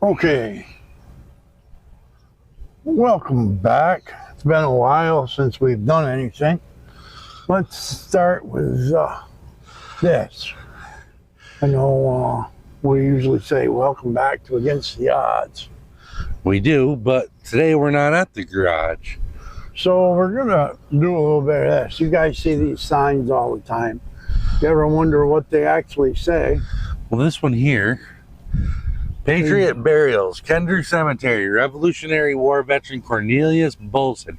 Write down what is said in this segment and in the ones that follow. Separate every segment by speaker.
Speaker 1: Okay, welcome back. It's been a while since we've done anything. Let's start with this. I know we usually say welcome back to Against the Odds.
Speaker 2: We do, but today we're not at the garage.
Speaker 1: So we're gonna do a little bit of this. You guys see these signs all the time. You ever wonder what they actually say?
Speaker 2: Well, this one here, Patriot Burials, Kendrew Cemetery, Revolutionary War veteran Cornelius Bolson,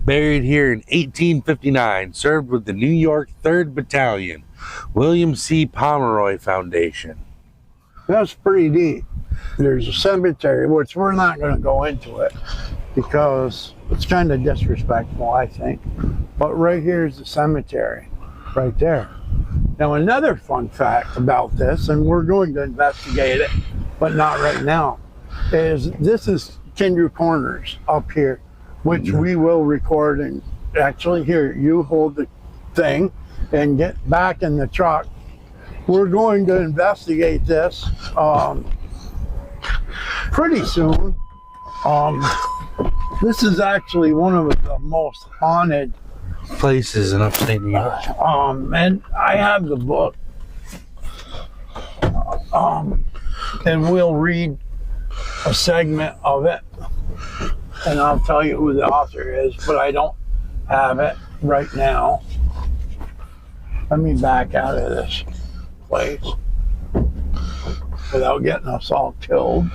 Speaker 2: buried here in 1859, served with the New York 3rd Battalion, William C. Pomeroy Foundation.
Speaker 1: That's pretty neat. There's a cemetery, which we're not going to go into it because it's kind of disrespectful, I think. But right here is the cemetery, right there. Now, another fun fact about this, and we're going to investigate it, but not right now, is this is Kendrew Corners up here, which we will record. And actually, here, you hold the thing and get back in the truck. We're going to investigate this pretty soon. This is actually one of the most haunted
Speaker 2: Places in upstate New York.
Speaker 1: and I have the book. And we'll read a segment of it, and I'll tell you who the author is, but I don't have it right now. Let me back out of this place without getting us all killed.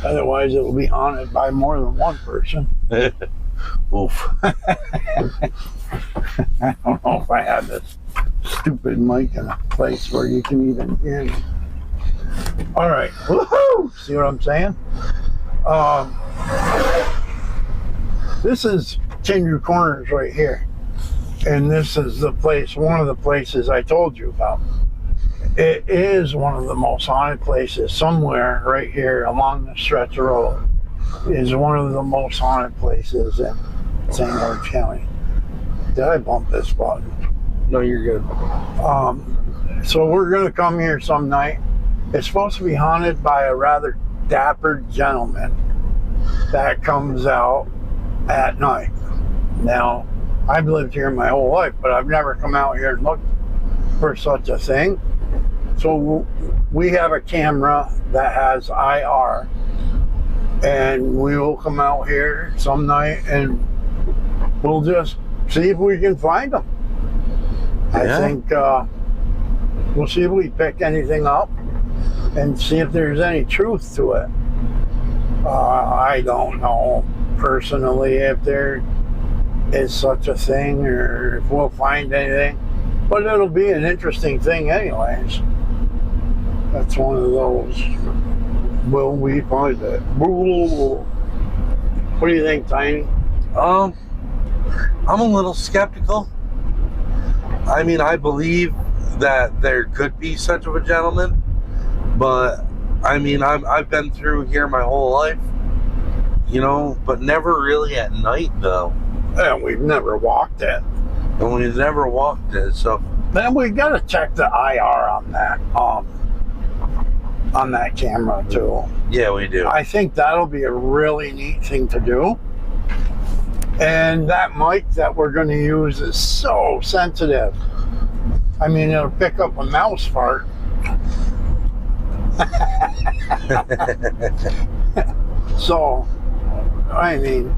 Speaker 1: Otherwise, it will be haunted by more than one person.
Speaker 2: Oof.
Speaker 1: I don't know if I have this stupid mic in a place where you can even hear me. All right. Woohoo! See what I'm saying? This is Kendrew Corners right here. And this is the place, one of the places I told you about. It is one of the most haunted places. Somewhere right here along the stretch of road is one of the most haunted places in St. George County. Did I bump this button?
Speaker 2: No, you're good.
Speaker 1: So we're going to come here some night. It's supposed to be haunted by a rather dapper gentleman that comes out at night. Now, I've lived here my whole life, but I've never come out here and looked for such a thing. So we have a camera that has IR, and we will come out here some night and we'll just see if we can find them.
Speaker 2: Yeah.
Speaker 1: I think we'll see if we pick anything up and see if there's any truth to it. I don't know personally if there is such a thing or if we'll find anything, but it'll be an interesting thing anyways. That's one of those, will we find it? What do you think, Tiny?
Speaker 2: I'm a little skeptical. I mean, I believe that there could be such of a gentleman, but I mean, I've been through here my whole life, you know, but never really at night though.
Speaker 1: And we've never walked it.
Speaker 2: And we've never walked it, so.
Speaker 1: Then we gotta check the IR on that camera too.
Speaker 2: Yeah, we do.
Speaker 1: I think that'll be a really neat thing to do. And that mic that we're going to use is so sensitive. I mean, it'll pick up a mouse fart. So, I mean,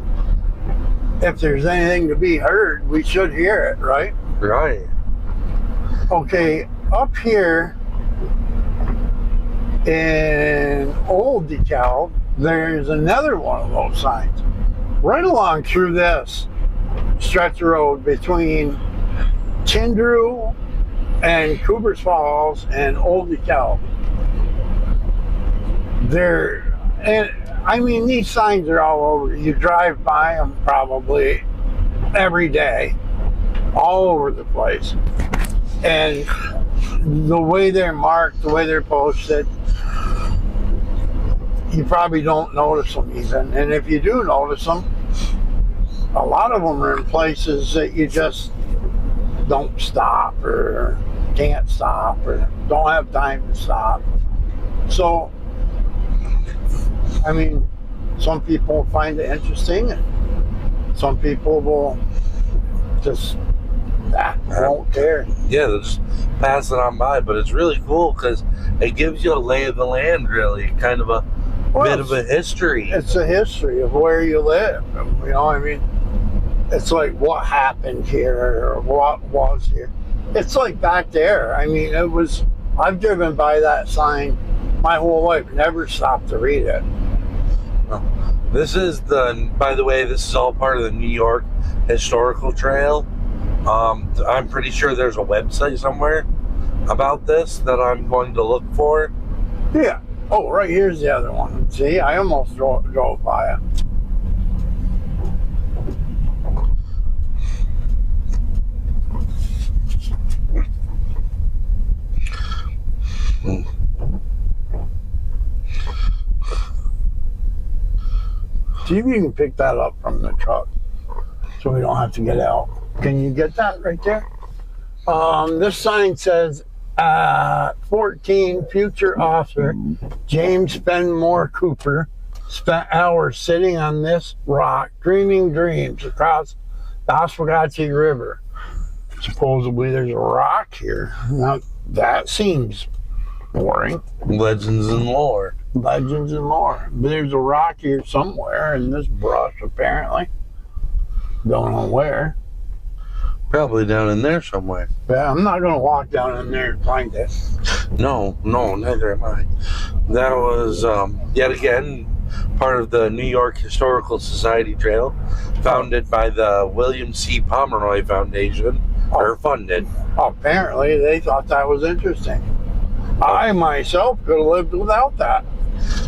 Speaker 1: if there's anything to be heard, we should hear it, right?
Speaker 2: Right.
Speaker 1: Okay, up here in Old DeKalb, there's another one of those signs. Right along through this stretch of road between Kendrew and Cooper's Falls and Old DeKalb. And I mean, these signs are all over. You drive by them probably every day, all over the place. And the way they're marked, the way they're posted, you probably don't notice them even. And if you do notice them, a lot of them are in places that you just don't stop or can't stop or don't have time to stop. So I mean, some people find it interesting, and some people will just won't care.
Speaker 2: Yeah, they'll just pass it on by. But it's really cool because it gives you a lay of the land, really, kind of a bit of a history.
Speaker 1: It's a history of where you live. You know, I mean, it's like what happened here or what was here. It's like back there. I mean, it was. I've driven by that sign my whole life, never stopped to read it.
Speaker 2: This is by the way, this is all part of the New York Historical Trail. I'm pretty sure there's a website somewhere about this that I'm going to look for.
Speaker 1: Yeah. Oh, right here's the other one. See, I almost drove by it. See if you can pick that up from the truck so we don't have to get out. Can you get that right there? This sign says 14 future author James Fenimore Cooper spent hours sitting on this rock dreaming dreams across the Oswegatchie River. Supposedly there's a rock here. Now that seems boring.
Speaker 2: Legends and lore.
Speaker 1: Legends and lore. There's a rock here somewhere in this brush, apparently. Don't know where.
Speaker 2: Probably down in there somewhere.
Speaker 1: Yeah, I'm not going to walk down in there and find it.
Speaker 2: No, neither am I. That was, yet again, part of the New York Historical Society Trail, founded by the William C. Pomeroy Foundation, or funded.
Speaker 1: Apparently, they thought that was interesting. I myself could have lived without that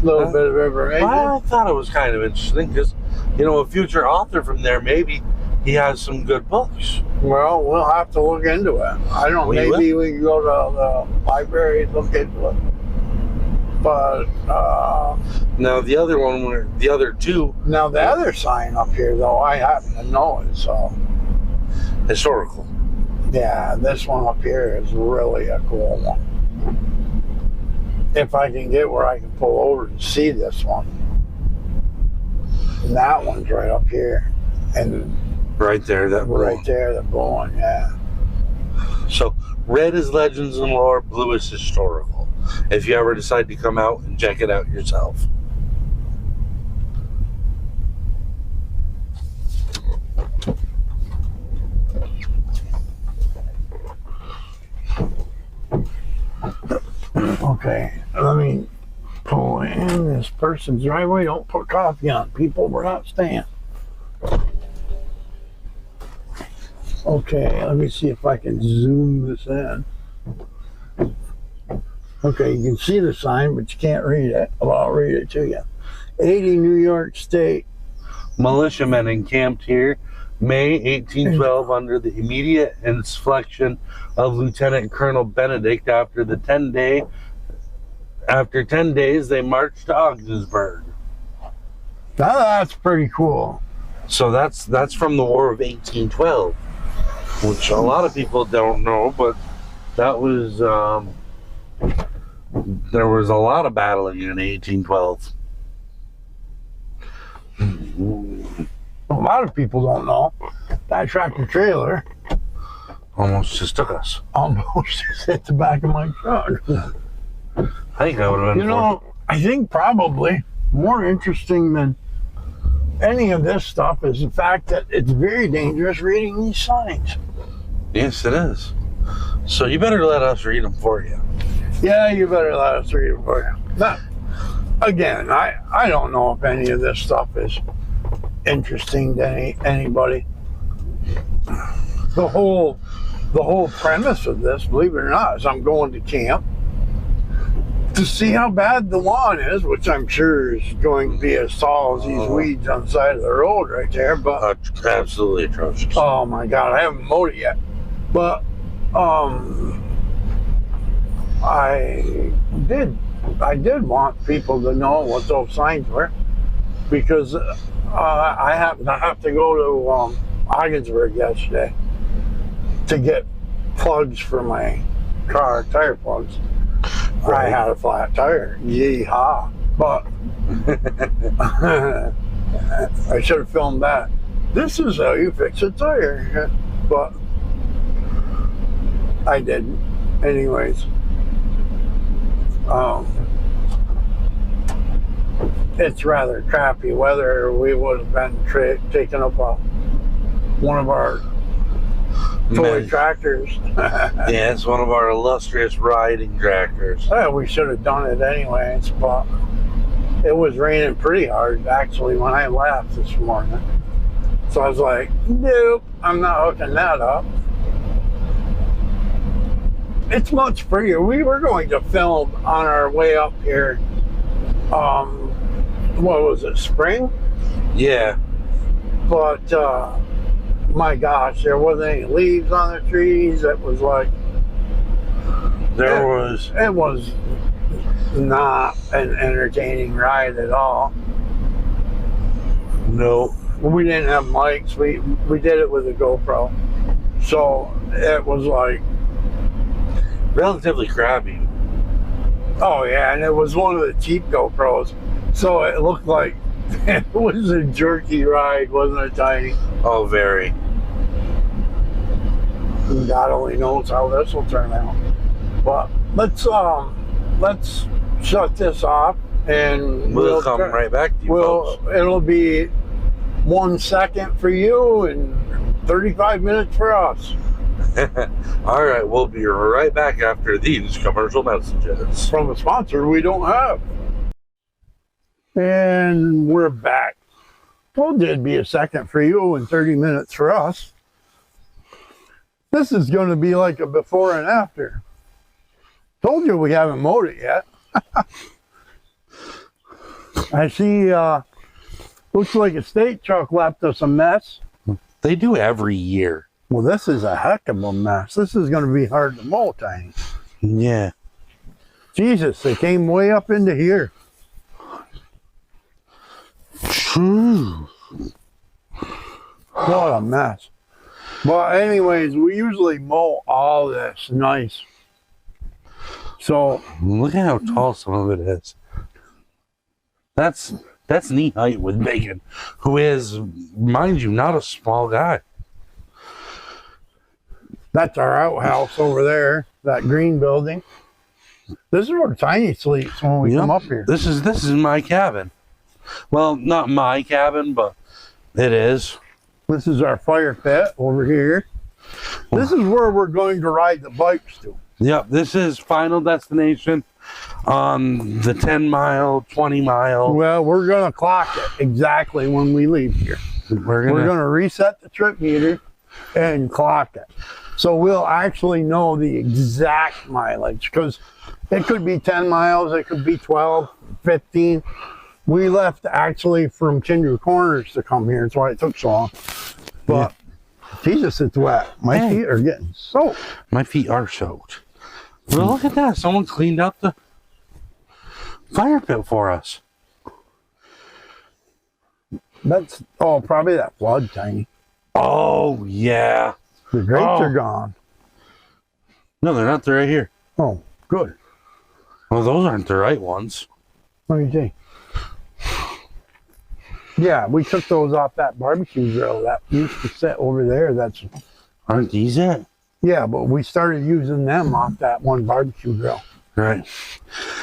Speaker 1: little bit of information.
Speaker 2: I thought it was kind of interesting because, you know, a future author from there, maybe he has some good books.
Speaker 1: Well, we'll have to look into it. I don't know, maybe we can go to the library and look into it. But,
Speaker 2: now the other one, the other two.
Speaker 1: Now the other sign up here, though, I happen to know it, so.
Speaker 2: Historical.
Speaker 1: Yeah, this one up here is really a cool one. If I can get where I can pull over and see this one. And that one's right up here. And
Speaker 2: right there, that blue.
Speaker 1: Right there, the blue one, yeah.
Speaker 2: So red is legends and lore, blue is historical. If you ever decide to come out and check it out yourself.
Speaker 1: Okay, let me pull in this person's driveway. Don't put coffee on. People, we're not staying. Okay, let me see if I can zoom this in. Okay, you can see the sign, but you can't read it. Well, I'll read it to you. 80 New York State.
Speaker 2: Militiamen encamped here May 1812 under the immediate inspection of Lieutenant Colonel Benedict. After 10 days, they marched to Ogdensburg.
Speaker 1: Now that's pretty cool.
Speaker 2: So that's from the War of 1812, which a lot of people don't know, but that was there was a lot of battling in 1812.
Speaker 1: A lot of people don't know that tractor trailer
Speaker 2: almost just took us.
Speaker 1: Almost just hit the back of my truck.
Speaker 2: I think I would have been.
Speaker 1: You know, I think probably more interesting than any of this stuff is the fact that it's very dangerous reading these signs.
Speaker 2: Yes, it is. So you better let us read them for you.
Speaker 1: Yeah, you better let us read them for you. Now, again, I don't know if any of this stuff is interesting to anybody. The whole premise of this, believe it or not, is I'm going to camp to see how bad the lawn is, which I'm sure is going to be as tall as these weeds on the side of the road right there. But
Speaker 2: absolutely atrocious.
Speaker 1: Oh my God, I haven't mowed it yet. But I did want people to know what those signs were, because I happened to have to go to Ogdensburg yesterday to get plugs for my car, tire plugs. Right. I had a flat tire. Yeehaw. But I should have filmed that. This is how you fix a tire. But I didn't. Anyways. It's rather crappy weather. We would have been taking up one of our toy tractors.
Speaker 2: Yeah, it's one of our illustrious riding tractors.
Speaker 1: Yeah, we should have done it anyways, but it was raining pretty hard actually when I left this morning. So I was like, nope, I'm not hooking that up. It's much prettier. We were going to film on our way up here. What was it, spring?
Speaker 2: Yeah.
Speaker 1: But my gosh, there wasn't any leaves on the trees. It was like it was not an entertaining ride at all.
Speaker 2: No.
Speaker 1: We didn't have mics. We did it with a GoPro. So it was like
Speaker 2: relatively crappy.
Speaker 1: Oh yeah, and it was one of the cheap GoPros. So it looked like it was a jerky ride, wasn't it, Tiny?
Speaker 2: Oh, very.
Speaker 1: God only knows how this will turn out. But let's shut this off and
Speaker 2: we'll come right back to you folks.
Speaker 1: It'll be 1 second for you and 35 minutes for us.
Speaker 2: All right, we'll be right back after these commercial messages
Speaker 1: from a sponsor we don't have. And we're back. Well, it'd be a second for you and 30 minutes for us. This is going to be like a before and after. Told you we haven't mowed it yet. I see, looks like a state truck left us a mess.
Speaker 2: They do every year.
Speaker 1: Well, this is a heck of a mess. This is going to be hard to mow, Tiny.
Speaker 2: Yeah.
Speaker 1: Jesus, they came way up into here. What a mess. But anyways, we usually mow all this nice. So
Speaker 2: look at how tall some of it is. That's knee height with Megan, who is, mind you, not a small guy.
Speaker 1: That's our outhouse over there, that green building. This is where Tiny sleeps when we come up here.
Speaker 2: This is my cabin. Well, not my cabin, but it is.
Speaker 1: This is our fire pit over here. This is where we're going to ride the bikes to.
Speaker 2: Yep, this is final destination on the 10 mile, 20 mile.
Speaker 1: Well, we're going to clock it exactly when we leave here. We're going to reset the trip meter and clock it. So we'll actually know the exact mileage, because it could be 10 miles, it could be 12, 15. We left actually from Kinder Corners to come here. That's why it took so long. But Jesus, it's wet. My feet are getting soaked.
Speaker 2: My feet are soaked. Well, look at that. Someone cleaned up the fire pit for us.
Speaker 1: That's, probably that flood, Tiny.
Speaker 2: Oh, yeah.
Speaker 1: The grates are gone.
Speaker 2: No, they're not. They're right here.
Speaker 1: Oh, good.
Speaker 2: Well, those aren't the right ones.
Speaker 1: Let me see. Yeah, we took those off that barbecue grill that used to sit over there.
Speaker 2: Aren't these it?
Speaker 1: Yeah, but we started using them off that one barbecue grill.
Speaker 2: Right.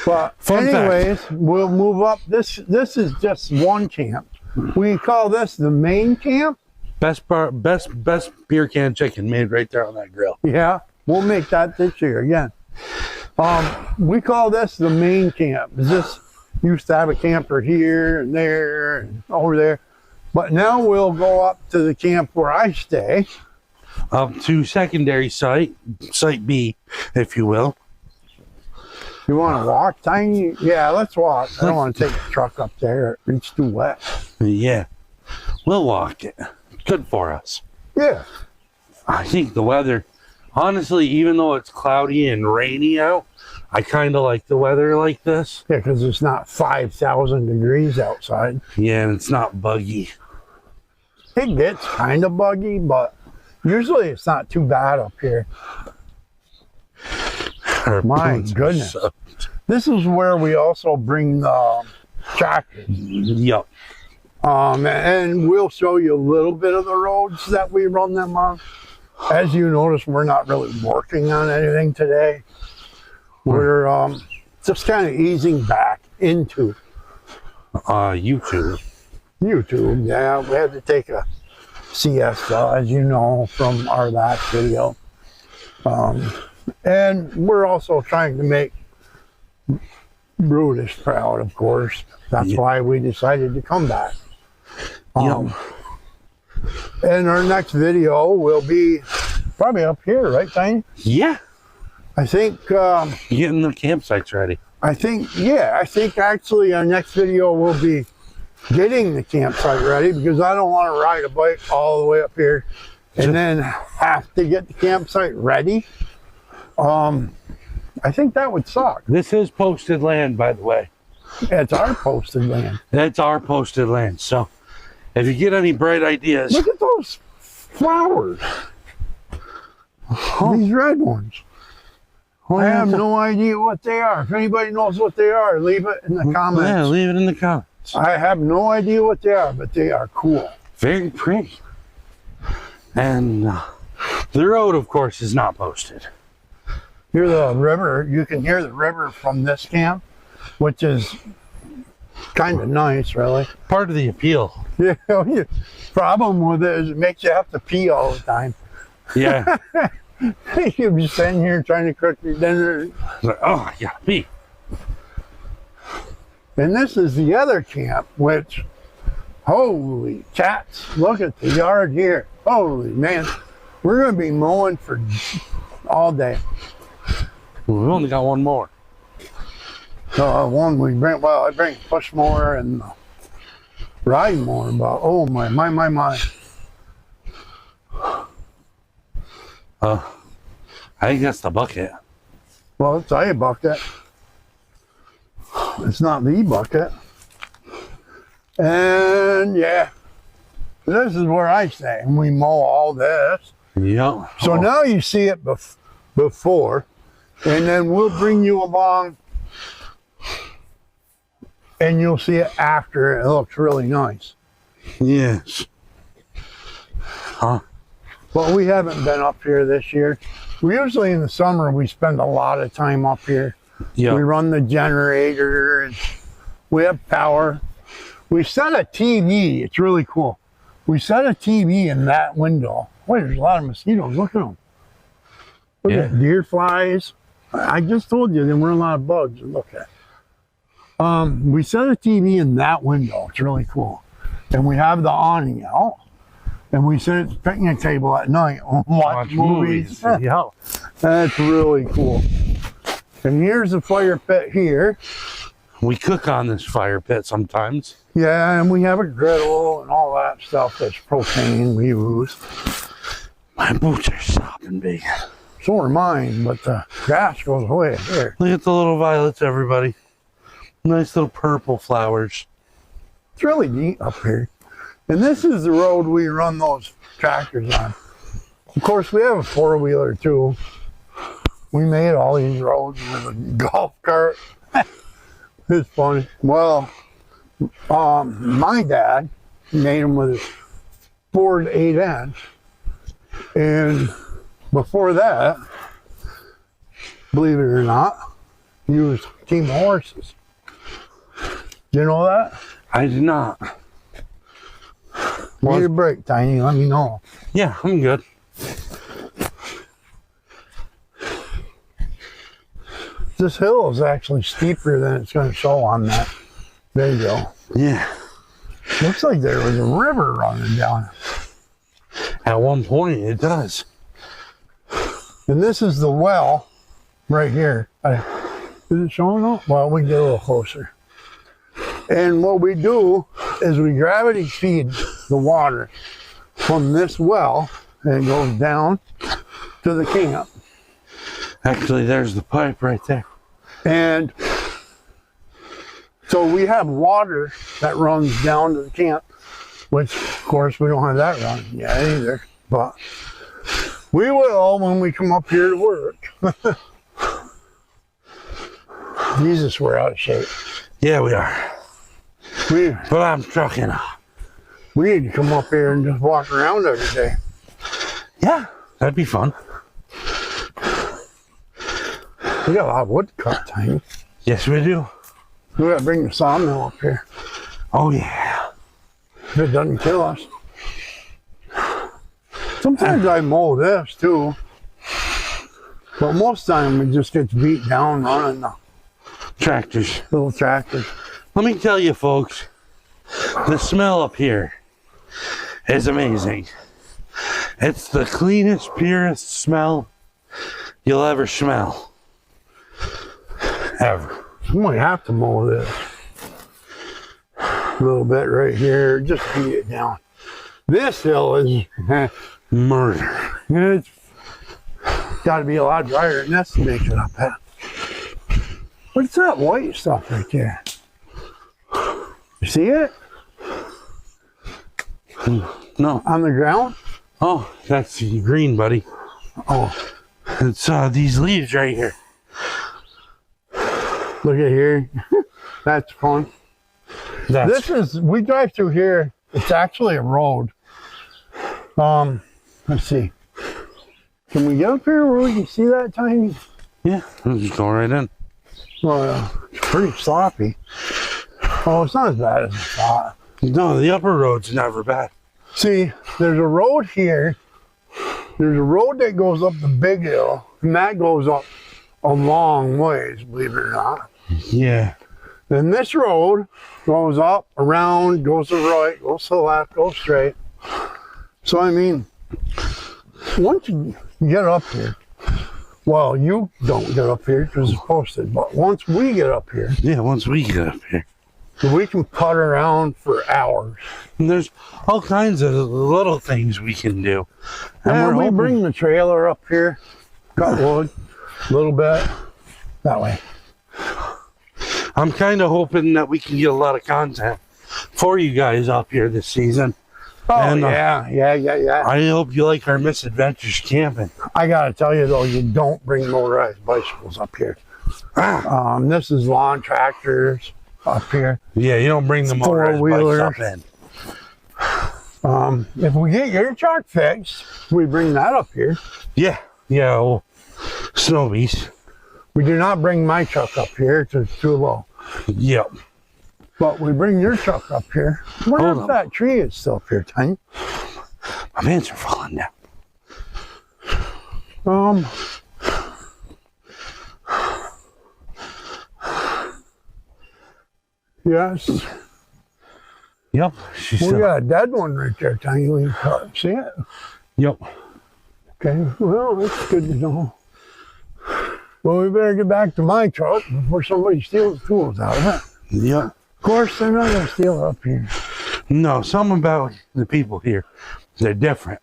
Speaker 1: But anyways, we'll move up. This is just one camp. We call this the main camp.
Speaker 2: Best beer can chicken made right there on that grill.
Speaker 1: Yeah, we'll make that this year again. We call this the main camp. This used to have a camper here and there and over there, but now we'll go up to the camp where I stay.
Speaker 2: Up to secondary site B, if you will.
Speaker 1: You want to walk, Tiny? Yeah, let's walk. I don't want to take the truck up there. It's too wet.
Speaker 2: Yeah, we'll walk it. Good for us.
Speaker 1: Yeah.
Speaker 2: I think the weather, honestly, even though it's cloudy and rainy out, I kind of like the weather like this.
Speaker 1: Yeah, because it's not 5,000 degrees outside.
Speaker 2: Yeah, and it's not buggy.
Speaker 1: It gets kind of buggy, but usually it's not too bad up here. My goodness. This is where we also bring the tractors.
Speaker 2: Yep.
Speaker 1: And we'll show you a little bit of the roads that we run them on. As you notice, we're not really working on anything today. We're just kind of easing back into
Speaker 2: YouTube.
Speaker 1: YouTube, yeah. We had to take a siesta, as you know, from our last video. And we're also trying to make Brutus proud, of course. That's why we decided to come back. And our next video will be probably up here, right, Tiny?
Speaker 2: Yeah.
Speaker 1: I think
Speaker 2: Getting the campsites ready.
Speaker 1: I think actually our next video will be getting the campsite ready, because I don't want to ride a bike all the way up here and then have to get the campsite ready. I think that would suck.
Speaker 2: This is posted land, by the way.
Speaker 1: It's our posted land.
Speaker 2: That's our posted land. So if you get any bright ideas.
Speaker 1: Look at those flowers. These red ones. I have no idea what they are. If anybody knows what they are, leave it in the comments.
Speaker 2: Yeah, leave it in the comments.
Speaker 1: I have no idea what they are, but they are cool.
Speaker 2: Very pretty. And the road, of course, is not posted.
Speaker 1: Hear the river. You can hear the river from this camp, which is kind of nice, really.
Speaker 2: Part of the appeal.
Speaker 1: Yeah. Problem with it is it makes you have to pee all the time.
Speaker 2: Yeah.
Speaker 1: You'll be sitting here trying to cook your dinner.
Speaker 2: Like, oh, yeah, pee.
Speaker 1: And this is the other camp, which, holy cats, look at the yard here. Holy man, we're going to be mowing for all day.
Speaker 2: We only got one more.
Speaker 1: One we bring, well, I bring push mower and ride mower, but oh my.
Speaker 2: I think that's the bucket.
Speaker 1: Well, it's a bucket. It's not the bucket. And yeah, this is where I stay, and we mow all this.
Speaker 2: Yep.
Speaker 1: So now you see it before, and then we'll bring you along, and you'll see it after. It looks really nice.
Speaker 2: Yes. Huh?
Speaker 1: But we haven't been up here this year. We usually in the summer we spend a lot of time up here.
Speaker 2: Yep.
Speaker 1: We run the generator and we have power. We set a TV. It's really cool. We set a TV in that window. Wait, there's a lot of mosquitoes. Look at them. Look at deer flies. I just told you there weren't a lot of bugs to look at. We set a TV in that window. It's really cool. And we have the awning out. And we sit at the picnic table at night and watch movies.
Speaker 2: Yeah.
Speaker 1: That's really cool. And here's the fire pit here.
Speaker 2: We cook on this fire pit sometimes.
Speaker 1: Yeah, and we have a griddle and all that stuff. That's propane we use.
Speaker 2: My boots are sopping big.
Speaker 1: So are mine, but the gas goes away here.
Speaker 2: Look at the little violets, everybody. Nice little purple flowers.
Speaker 1: It's really neat up here. And this is the road we run those tractors on. Of course, we have a four-wheeler too. We made all these roads with a golf cart. It's funny. Well, my dad made them with a Ford 8N. And before that, believe it or not, he used team horses. Do you know that?
Speaker 2: I did not.
Speaker 1: Need a break, Tiny. Let me know.
Speaker 2: Yeah, I'm good.
Speaker 1: This hill is actually steeper than it's going to show on that video.
Speaker 2: Yeah.
Speaker 1: Looks like there was a river running down.
Speaker 2: At one point, it does.
Speaker 1: And this is the well right here. Is it showing up? Well, we can get a little closer. And what we do is we gravity feed the water from this well, and it goes down to the camp.
Speaker 2: Actually, there's the pipe right there.
Speaker 1: And so we have water that runs down to the camp, which of course we don't have that running yet either, but we will when we come up here to work. Jesus, we're out of shape.
Speaker 2: Yeah, we are. But I'm trucking.
Speaker 1: We need to come up here and just walk around every day.
Speaker 2: Yeah, that'd be fun.
Speaker 1: We got a lot of wood cut time.
Speaker 2: Yes, we do.
Speaker 1: We gotta bring the sawmill up here.
Speaker 2: Oh, yeah.
Speaker 1: If it doesn't kill us. Sometimes I mow this too. But most of the time it just gets beat down running the
Speaker 2: Tractors.
Speaker 1: little tractors.
Speaker 2: Let me tell you, folks, the smell up here is amazing. It's the cleanest, purest smell you'll ever smell. Ever.
Speaker 1: I might have to mow this. A little bit right here, just beat it down. This hill is
Speaker 2: Murder.
Speaker 1: it's got to be a lot drier than this to make it up. What's that white stuff right there? You see it
Speaker 2: No.
Speaker 1: on the ground?
Speaker 2: Oh, that's the green, buddy.
Speaker 1: Oh,
Speaker 2: It's these leaves right here.
Speaker 1: look at here. That's fun.
Speaker 2: That's
Speaker 1: We drive through here. It's actually a road. Let's see. Can we get up here where we can see that tiny?
Speaker 2: yeah. We'll just go right in.
Speaker 1: Well, it's pretty sloppy. Oh, it's not as bad as I thought.
Speaker 2: No, the upper road's never bad.
Speaker 1: See, there's a road here. There's a road that goes up the big hill, and that goes up a long ways, believe it or not.
Speaker 2: Yeah.
Speaker 1: Then this road goes up, around, goes to the right, goes to the left, goes straight. So, I mean, once you get up here, well, you don't get up here because it's posted, but once we get up here,
Speaker 2: Yeah, once we get up here.
Speaker 1: we can putt around for hours.
Speaker 2: And there's all kinds of little things we can do. And
Speaker 1: And
Speaker 2: we're
Speaker 1: we
Speaker 2: hoping-
Speaker 1: bring the trailer up here, cut wood, a little bit, that way.
Speaker 2: I'm kind of hoping that we can get a lot of content for you guys up here this season.
Speaker 1: Oh,
Speaker 2: And,
Speaker 1: yeah.
Speaker 2: I hope you like our misadventures camping.
Speaker 1: I gotta tell you though, you don't bring motorized bicycles up here. This is lawn tractors up here.
Speaker 2: Yeah, you don't bring the motorized bikes up in.
Speaker 1: If we get your truck fixed, we bring that up here.
Speaker 2: Yeah, well, Snowies.
Speaker 1: We do not bring my truck up here because it's too low.
Speaker 2: Yep.
Speaker 1: But we bring your truck up here. Wonder
Speaker 2: Hold
Speaker 1: if
Speaker 2: on.
Speaker 1: that tree is still up here, Tiny.
Speaker 2: My pants are falling down.
Speaker 1: Yes.
Speaker 2: Yep. She's
Speaker 1: We
Speaker 2: still.
Speaker 1: got a dead one right there, Tiny. We can cut. See it?
Speaker 2: Yep.
Speaker 1: Okay. Well, that's good to know. Well, we better get back to my truck before somebody steals the tools out of it.
Speaker 2: Yep.
Speaker 1: Of course, they're not going to steal it up here.
Speaker 2: No, something about the people here, they're different.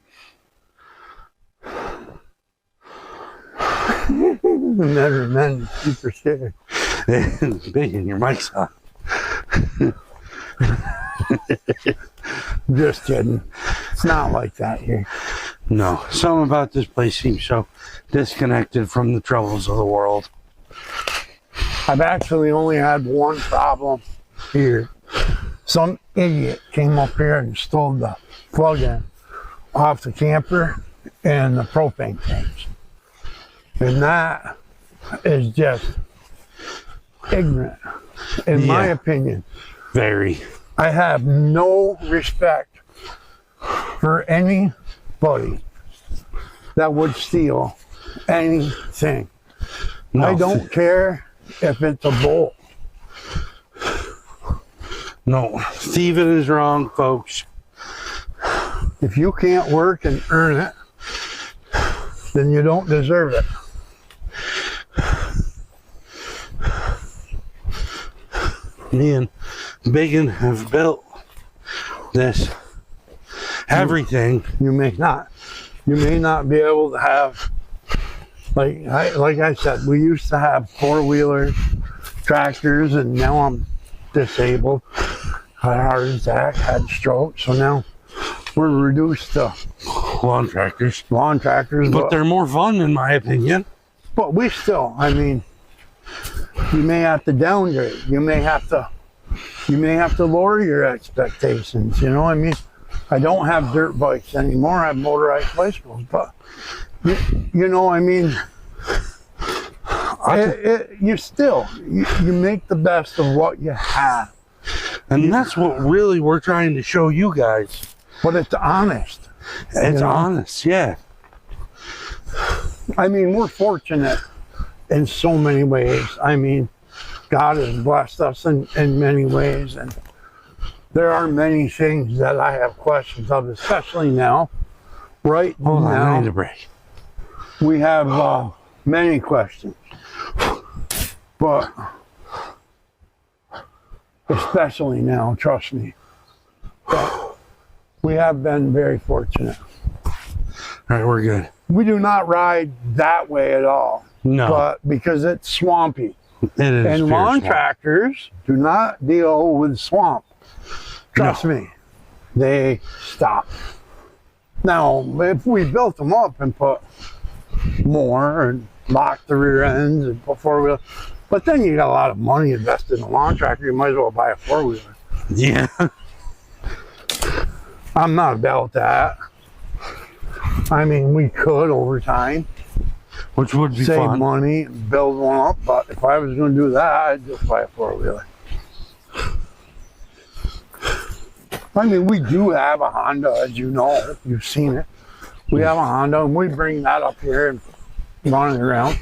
Speaker 1: Never men super scared.
Speaker 2: Big in your mic's on.
Speaker 1: Just kidding. It's not like that here.
Speaker 2: No, something about this place seems so disconnected from the troubles of the world.
Speaker 1: I've actually only had one problem here. Some idiot came up here and stole the plug-in off the camper and the propane tanks. And that is just ignorant, in my
Speaker 2: Yeah.
Speaker 1: opinion.
Speaker 2: Very.
Speaker 1: I have no respect for anybody that would steal anything.
Speaker 2: No,
Speaker 1: I don't care if it's a bolt.
Speaker 2: No, thieving is wrong, folks.
Speaker 1: If you can't work and earn it, then you don't deserve it.
Speaker 2: Me and Biggin have built this everything.
Speaker 1: You may not be able to have, like I said, we used to have four-wheeler tractors, and now I'm disabled. Had a heart attack, had a stroke, so now we're reduced to
Speaker 2: Lawn tractors.
Speaker 1: lawn tractors.
Speaker 2: But they're more fun, in my opinion.
Speaker 1: But we still, I mean, you may have to downgrade. You may have to you may have to lower your expectations. You know, I mean, I don't have dirt bikes anymore. I have motorized bicycles, but you know, I mean, you make the best of what you have,
Speaker 2: and that's what really we're trying to show you guys.
Speaker 1: But it's honest.
Speaker 2: It's honest, yeah.
Speaker 1: I mean, we're fortunate in so many ways. I mean, God has blessed us in many ways, and there are many things that I have questions of, especially now. Right
Speaker 2: Hold
Speaker 1: now,
Speaker 2: on, I need a break.
Speaker 1: We have many questions, but especially now, trust me, we have been very fortunate.
Speaker 2: All right, we're good.
Speaker 1: We do not ride that way at all.
Speaker 2: No.
Speaker 1: But because it's swampy.
Speaker 2: It is.
Speaker 1: And lawn tractors do not deal with swamp. Trust me. They stop. Now, if we built them up and put more and locked the rear ends and put four-wheel, but then you got a lot of money invested in a lawn tractor, you might as well buy a four-wheeler.
Speaker 2: Yeah.
Speaker 1: I'm not about that. I mean, we could over time.
Speaker 2: Which would be
Speaker 1: save
Speaker 2: fun.
Speaker 1: money, build one up, but if I was going to do that, I'd just buy a four-wheeler. I mean, we do have a Honda, as you know. You've seen it. We have a Honda, and we bring that up here and run it around.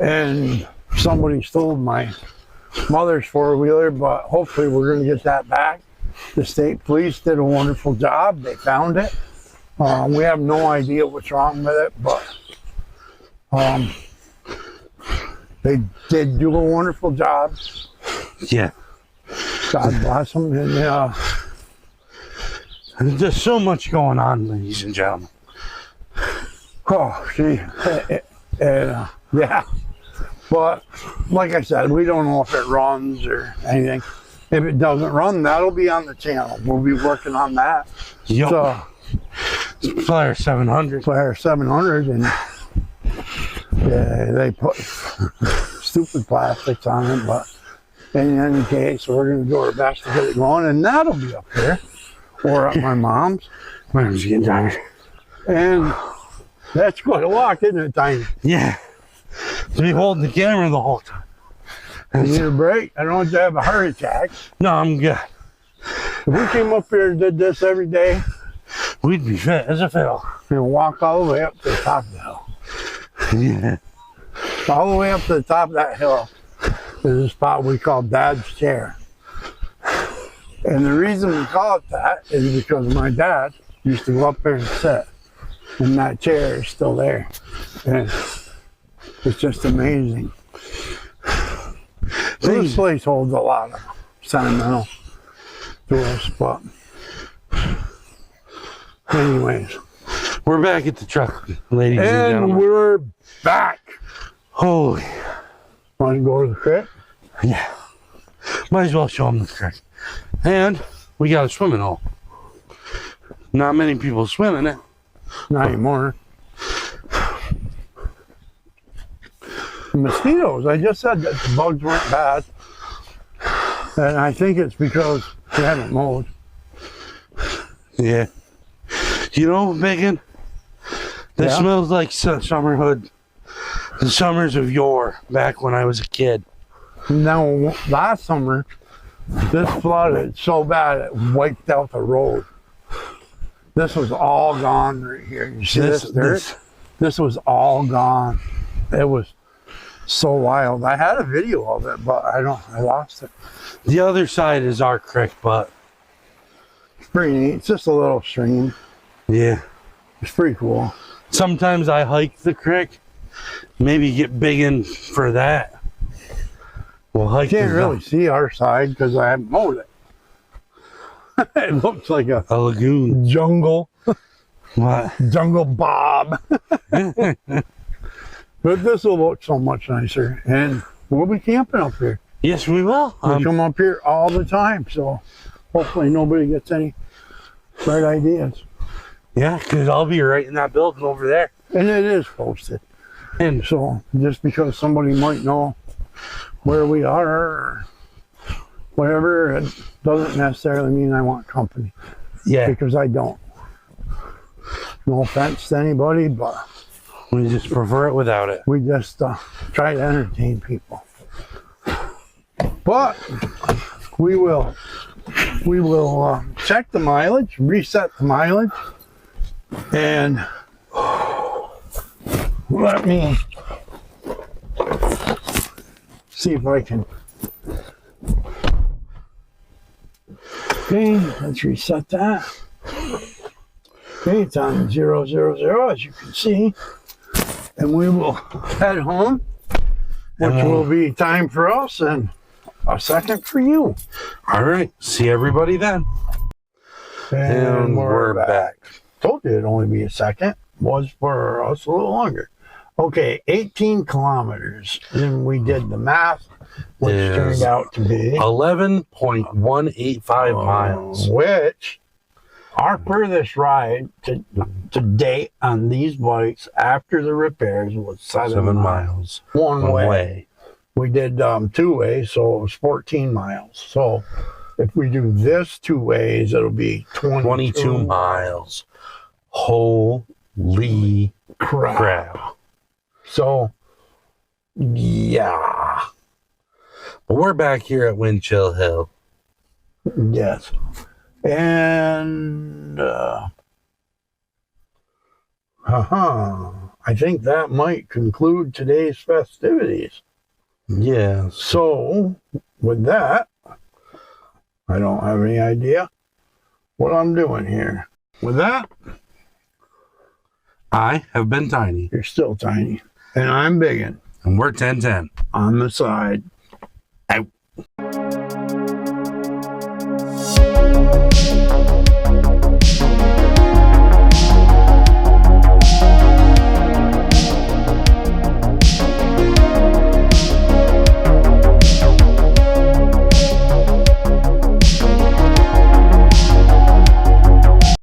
Speaker 1: And somebody stole my mother's four-wheeler, but hopefully we're going to get that back. The state police did a wonderful job. They found it. We have no idea what's wrong with it, but they did do a wonderful job.
Speaker 2: Yeah.
Speaker 1: God bless them. And
Speaker 2: there's so much going on, ladies and gentlemen.
Speaker 1: oh, see, yeah. But like I said, we don't know if it runs or anything. If it doesn't run, that'll be on the channel. We'll be working on that.
Speaker 2: Yep.
Speaker 1: So,
Speaker 2: Flyer 700.
Speaker 1: Flyer 700, and yeah, they put stupid plastics on it, but in any case, we're going to do our best to get it going, and that'll be up here or at my mom's.
Speaker 2: My arm's getting tired.
Speaker 1: And that's quite a walk, isn't it, Tiny?
Speaker 2: Yeah. To be holding the camera the whole time.
Speaker 1: You need a break? I don't want you to have a heart attack.
Speaker 2: No, I'm good.
Speaker 1: If we came up here and did this every day,
Speaker 2: we'd be fit as a fiddle.
Speaker 1: And walk all the way up to the top of the hill.
Speaker 2: Yeah.
Speaker 1: All the way up to the top of that hill is a spot we call Dad's Chair. And the reason we call it that is because my dad used to go up there and sit. And that chair is still there. And it's just amazing. This place holds a lot of sentimental to us, but anyways.
Speaker 2: We're back at the truck, ladies and gentlemen.
Speaker 1: And we're back.
Speaker 2: Holy.
Speaker 1: Want to go to the creek?
Speaker 2: Yeah. Might as well show them the creek. And we got a swimming hole. Not many people swim in it.
Speaker 1: Not anymore. The mosquitoes, I just said that the bugs weren't bad. And I think it's because we haven't mowed.
Speaker 2: Yeah. You know, Megan, this smells like summerhood. The summers of yore, back when I was a kid.
Speaker 1: Now, last summer, this flooded so bad it wiped out the road. This was all gone right here. You see this dirt? This was all gone. It was so wild. I had a video of it, but I lost it.
Speaker 2: The other side is our creek, but
Speaker 1: it's pretty neat. It's just a little stream.
Speaker 2: Yeah.
Speaker 1: It's pretty cool.
Speaker 2: Sometimes I hike the creek. Maybe get big in for that. We'll hike.
Speaker 1: Can't really see our side because I haven't mowed it. It looks like a
Speaker 2: lagoon.
Speaker 1: Jungle.
Speaker 2: What?
Speaker 1: Jungle Bob. But this will look so much nicer. And we'll be camping up here.
Speaker 2: Yes, we will.
Speaker 1: We come up here all the time. So hopefully nobody gets any bright ideas.
Speaker 2: Yeah, because I'll be right in that building over there.
Speaker 1: And it is posted. And so just because somebody might know where we are or whatever, it doesn't necessarily mean I want company.
Speaker 2: Yeah.
Speaker 1: Because I don't. No offense to anybody, but
Speaker 2: We just prefer it without it.
Speaker 1: we just try to entertain people. But we will check the mileage, reset the mileage, and let me see if I can. Okay, let's reset that. Okay, it's on 000 as you can see. And we will head home, which will be time for us and a second for you.
Speaker 2: All right. See everybody then.
Speaker 1: And we're back. Told you it'd only be a second. Was for us a little longer. Okay, 18 kilometers. Then we did the math, which turned out to be
Speaker 2: 11.185 miles.
Speaker 1: Which our furthest ride to date on these bikes after the repairs was 7 miles. One way. We did 2 ways, so it was 14 miles. So if we do this 2 ways, it'll be
Speaker 2: 22 miles. Holy crap.
Speaker 1: So, yeah.
Speaker 2: But we're back here at Windchill Hill.
Speaker 1: Yes. And, I think that might conclude today's festivities.
Speaker 2: Yes.
Speaker 1: So, with that, I don't have any idea what I'm doing here. With that,
Speaker 2: I have been Tiny.
Speaker 1: you're still tiny. And I'm biggin'.
Speaker 2: And we're 1010.
Speaker 1: On the side.